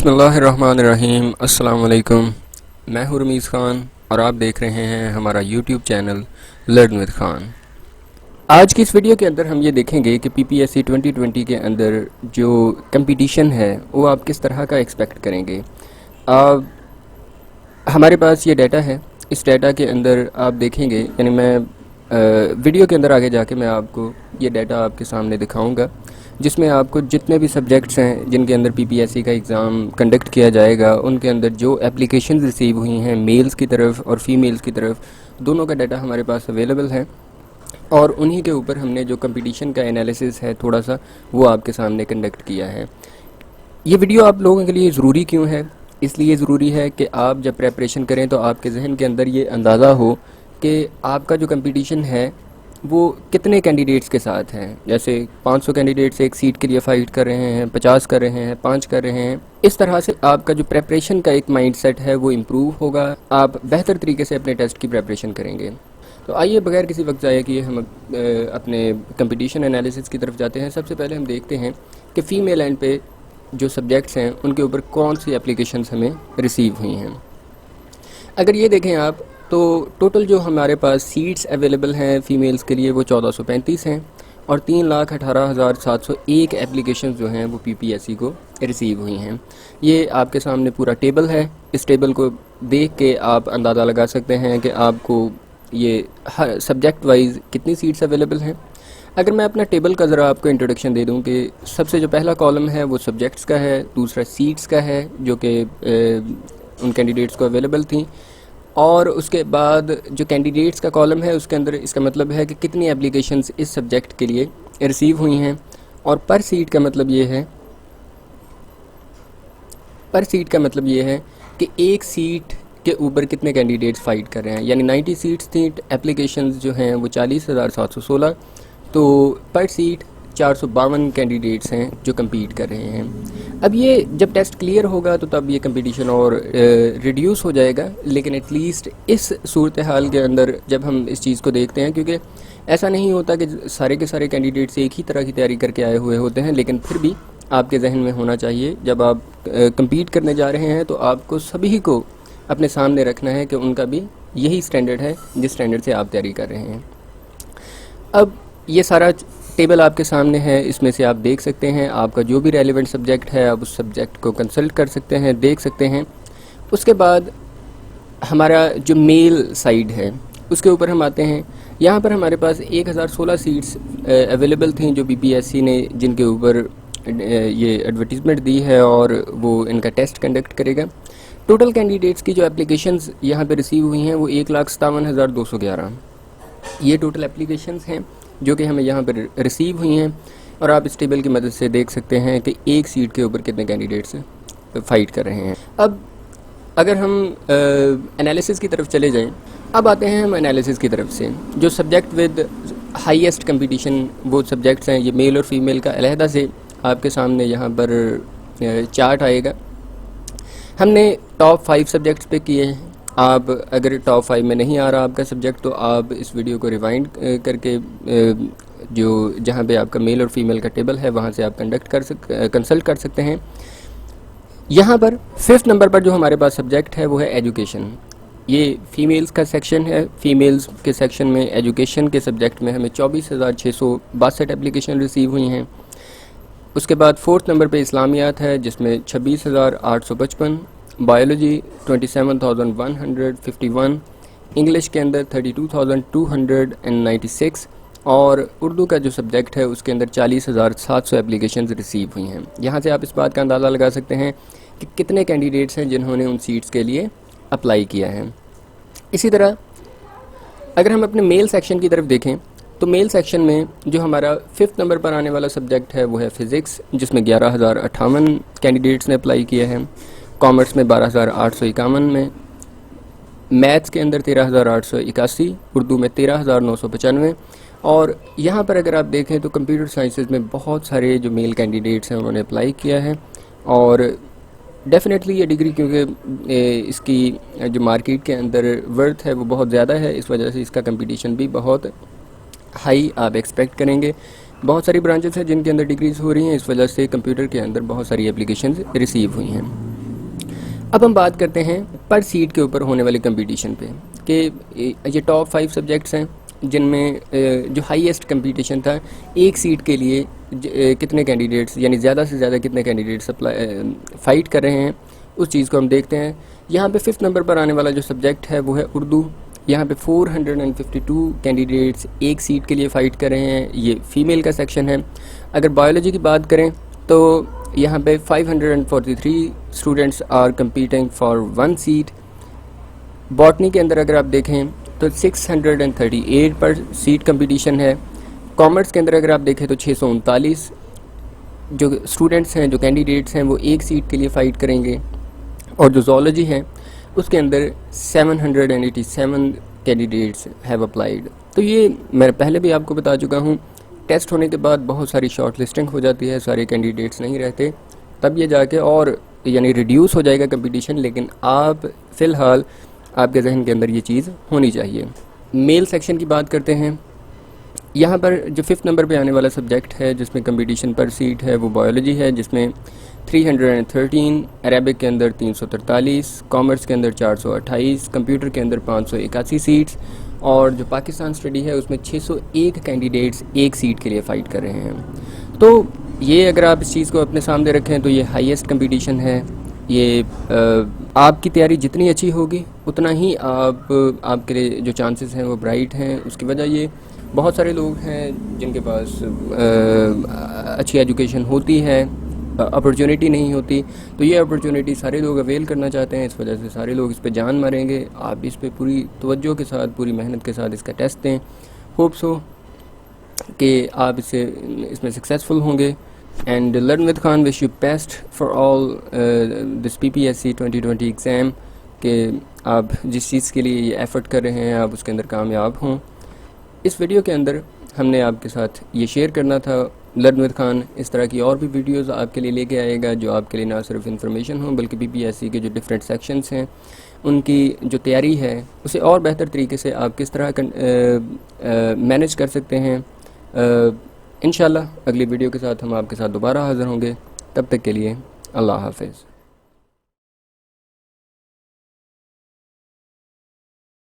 बिस्मिल्लाहिर्रहमानिर्रहीम। अस्सलाम वालेकुम। मैं हूँ रमीज़ ख़ान और आप देख रहे हैं हमारा YouTube channel learn with Khan. आज की इस वीडियो के अंदर हम ये देखेंगे कि पीपीएससी 2020 के अंदर जो कंपटीशन है वो आप किस तरह का एक्सपेक्ट करेंगे। हमारे पास ये डाटा है। इस डाटा के अंदर आप देखेंगे, यानी मैं वीडियो के अंदर आगे जाके मैं आपको ये डाटा आपके सामने दिखाऊंगा, जिसमें आपको जितने भी सब्जेक्ट्स हैं जिनके अंदर पीपीएससी का एग्ज़ाम कंडक्ट किया जाएगा उनके अंदर जो एप्लीकेशन रिसीव हुई हैं मेल्स की तरफ और फीमेल्स की तरफ, दोनों का डाटा हमारे पास अवेलेबल है और उन्हीं के ऊपर हमने जो कंपटीशन का एनालिसिस है थोड़ा सा वो आपके सामने कंडक्ट किया है। ये वीडियो आप लोगों के लिए ज़रूरी क्यों है? इसलिए ज़रूरी है कि आप जब प्रेपरेशन करें तो आपके जहन के अंदर ये अंदाज़ा हो कि आपका जो कंपटीशन है वो कितने कैंडिडेट्स के साथ हैं। जैसे 500 कैंडिडेट्स एक सीट के लिए फ़ाइट कर रहे हैं, 50 कर रहे हैं, 5 कर रहे हैं। इस तरह से आपका जो प्रेपरेशन का एक माइंडसेट है वो इम्प्रूव होगा, आप बेहतर तरीके से अपने टेस्ट की प्रेपरेशन करेंगे। तो आइए बगैर किसी वक्त ज़ाया किए हम अपने कंपटीशन एनालिसिस की तरफ जाते हैं। सबसे पहले हम देखते हैं कि फ़ीमेल एंड पे जो सब्जेक्ट्स हैं उनके ऊपर कौन सी एप्लीकेशंस हमें रिसीव हुई हैं। अगर ये देखें आप तो टोटल जो हमारे पास सीट्स अवेलेबल हैं फ़ीमेल्स के लिए वो 1435 हैं और 3,18,701 एप्लीकेशन जो हैं वो पीपीएससी को रिसीव हुई हैं। ये आपके सामने पूरा टेबल है। इस टेबल को देख के आप अंदाज़ा लगा सकते हैं कि आपको ये हर सब्जेक्ट वाइज कितनी सीट्स अवेलेबल हैं। अगर मैं अपना टेबल का ज़रा आपको इंट्रोडक्शन दे दूं कि सबसे जो पहला कॉलम है वो सब्जेक्ट्स का है, दूसरा सीट्स का है जो कि उन कैंडिडेट्स को अवेलेबल थी, और उसके बाद जो कैंडिडेट्स का कॉलम है उसके अंदर इसका मतलब है कि कितनी एप्लीकेशंस इस सब्जेक्ट के लिए रिसीव हुई हैं, और पर सीट का मतलब ये है कि एक सीट के ऊपर कितने कैंडिडेट्स फ़ाइट कर रहे हैं। यानी 90 सीट्स थी, एप्लीकेशंस जो हैं वो 40,716, तो पर सीट 452 कैंडिडेट्स हैं जो compete कर रहे हैं। अब ये जब टेस्ट क्लियर होगा तो तब ये कंपटीशन और रिड्यूस हो जाएगा, लेकिन एटलीस्ट इस सूरत हाल के अंदर जब हम इस चीज़ को देखते हैं, क्योंकि ऐसा नहीं होता कि सारे के सारे कैंडिडेट्स एक ही तरह की तैयारी करके आए हुए होते हैं, लेकिन फिर भी आपके जहन में होना चाहिए जब आप compete करने जा रहे हैं तो आपको सभी को अपने सामने रखना है कि उनका भी यही स्टैंडर्ड है जिस स्टैंडर्ड से आप तैयारी कर रहे हैं। अब ये सारा टेबल आपके सामने है, इसमें से आप देख सकते हैं आपका जो भी रेलिवेंट सब्जेक्ट है आप उस सब्जेक्ट को कंसल्ट कर सकते हैं, देख सकते हैं। उसके बाद हमारा जो मेल साइड है उसके ऊपर हम आते हैं। यहाँ पर हमारे पास 1016 सीट्स अवेलेबल थी जो पीपीएससी ने जिनके ऊपर ये एडवर्टीज़मेंट दी है और वो इनका टेस्ट कंडक्ट करेगा। टोटल कैंडिडेट्स की जो एप्लीकेशंस यहाँ पे रिसीव हुई हैं वो 1,57,211 ये टोटल एप्लीकेशंस हैं जो कि हमें यहाँ पर रिसीव हुई हैं, और आप इस टेबल की मदद से देख सकते हैं कि एक सीट के ऊपर कितने कैंडिडेट्स फ़ाइट कर रहे हैं। अब अगर हम एनालिसिस की तरफ चले जाएं, अब आते हैं हम एनालिसिस की तरफ से। जो सब्जेक्ट विद हाईएस्ट कंपटीशन वो सब्जेक्ट्स हैं, ये मेल और फीमेल का अलहदा से आपके सामने यहाँ पर चार्ट आएगा। हमने टॉप 5 सब्जेक्ट्स पे किए हैं। आप अगर टॉप 5 में नहीं आ रहा आपका सब्जेक्ट तो आप इस वीडियो को रिवाइंड करके जो जहाँ पे आपका मेल और फीमेल का टेबल है वहाँ से आप कंसल्ट कर सकते हैं। यहाँ पर 5th नंबर पर जो हमारे पास सब्जेक्ट है वो है एजुकेशन। ये फीमेल्स का सेक्शन है। फीमेल्स के सेक्शन में एजुकेशन के सब्जेक्ट में हमें 24,662 एप्लीकेशन रिसीव हुई हैं। उसके बाद 4th नंबर पे इस्लामियात है जिसमें 26,855, बायोलॉजी 27,151, इंग्लिश के अंदर 32,296 और उर्दू का जो सब्जेक्ट है उसके अंदर 40,700 एप्लीकेशंस रिसीव हुई हैं। यहाँ से आप इस बात का अंदाज़ा लगा सकते हैं कि कितने कैंडिडेट्स हैं जिन्होंने उन सीट्स के लिए अप्लाई किया है। इसी तरह अगर हम अपने मेल सेक्शन की तरफ देखें तो मेल सेक्शन में जो हमारा 5th नंबर पर आने वाला सब्जेक्ट है वो है फ़िज़िक्स, जिसमें 11,058 कैंडिडेट्स ने अप्लाई किया है। कॉमर्स में 12,851 में, मैथ्स के अंदर 13,881, उर्दू में 13,995, और यहाँ पर अगर आप देखें तो कंप्यूटर साइंसेज में बहुत सारे जो मेल कैंडिडेट्स हैं उन्होंने अप्लाई किया है। और डेफिनेटली ये डिग्री क्योंकि इसकी जो मार्केट के अंदर वर्थ है वो बहुत ज़्यादा है, इस वजह से इसका कंपटीशन भी बहुत हाई आप एक्सपेक्ट करेंगे। बहुत सारी ब्रांचेस हैं जिनके अंदर डिग्रीज़ हो रही हैं, इस वजह से कंप्यूटर के अंदर बहुत सारी एप्लीकेशंस रिसीव हुई हैं। अब हम बात करते हैं पर सीट के ऊपर होने वाले कंपटीशन पे कि ये टॉप 5 सब्जेक्ट्स हैं जिनमें जो हाईएस्ट कंपटीशन था एक सीट के लिए कितने कैंडिडेट्स यानी ज़्यादा से ज़्यादा कितने कैंडिडेट्स फ़ाइट कर रहे हैं, उस चीज़ को हम देखते हैं। यहाँ पे 5th नंबर पर आने वाला जो सब्जेक्ट है वो है उर्दू। यहाँ पे 452 कैंडिडेट्स एक सीट के लिए फ़ाइट कर रहे हैं, ये फ़ीमेल का सेक्शन है। अगर बायोलॉजी की बात करें तो यहाँ पे 543 students are competing for 1 seat. Botany के अंदर अगर आप देखें तो 638 पर सीट कंपटीशन है। कॉमर्स के अंदर अगर आप देखें तो 639 जो स्टूडेंट्स हैं, जो कैंडिडेट्स हैं, वो एक सीट के लिए फ़ाइट करेंगे। और जो ज़ूलॉजी है उसके अंदर 787 कैंडिडेट्स हैव अप्लाइड। तो ये मैं पहले भी आपको बता चुका हूँ, टेस्ट होने के बाद बहुत सारी शॉर्ट लिस्टिंग हो जाती है, सारे कैंडिडेट्स नहीं रहते, तब ये जाके और यानी रिड्यूस हो जाएगा कंपटीशन। लेकिन आप फ़िलहाल आपके जहन के अंदर ये चीज़ होनी चाहिए। मेल सेक्शन की बात करते हैं। यहाँ पर जो 5th नंबर पे आने वाला सब्जेक्ट है जिसमें कंपटीशन पर सीट है वो बायोलॉजी है, जिसमें 313, अरेबिक के अंदर 343, कॉमर्स के अंदर 428, कंप्यूटर के अंदर 581 सीट्स, और जो पाकिस्तान स्टडी है उसमें 601 कैंडिडेट्स एक सीट के लिए फ़ाइट कर रहे हैं। तो ये अगर आप इस चीज़ को अपने सामने रखें तो ये हाईएस्ट कंपटीशन है। ये आपकी तैयारी जितनी अच्छी होगी उतना ही आपके लिए जो चांसेस हैं वो ब्राइट हैं। उसकी वजह ये बहुत सारे लोग हैं जिनके पास अच्छी एजुकेशन होती है, अपॉर्चुनिटी नहीं होती, तो ये अपॉर्चुनिटी सारे लोग अवेल करना चाहते हैं। इस वजह से सारे लोग इस पे जान मारेंगे। आप इस पे पूरी तवज्जो के साथ, पूरी मेहनत के साथ इसका टेस्ट दें। होप सो कि आप इसमें सक्सेसफुल होंगे। And learn with Khan wish you best for all this PPSC 2020 exam, कि आप जिस चीज़ के लिए ये एफ़र्ट कर रहे हैं आप उसके अंदर कामयाब हों। इस वीडियो के अंदर हमने आपके साथ ये शेयर करना था। लर्न विद खान इस तरह की और भी वीडियोस आपके लिए लेके आएगा जो आपके लिए ना सिर्फ इन्फॉर्मेशन हो बल्कि PPSC के जो डिफरेंट सेक्शंस हैं उनकी जो तैयारी है उसे और बेहतर तरीके से आप किस तरह मैनेज कर सकते हैं। इंशाल्लाह अगली वीडियो के साथ हम आपके साथ दोबारा हाज़िर होंगे। तब तक के लिए अल्लाह हाफ़िज़।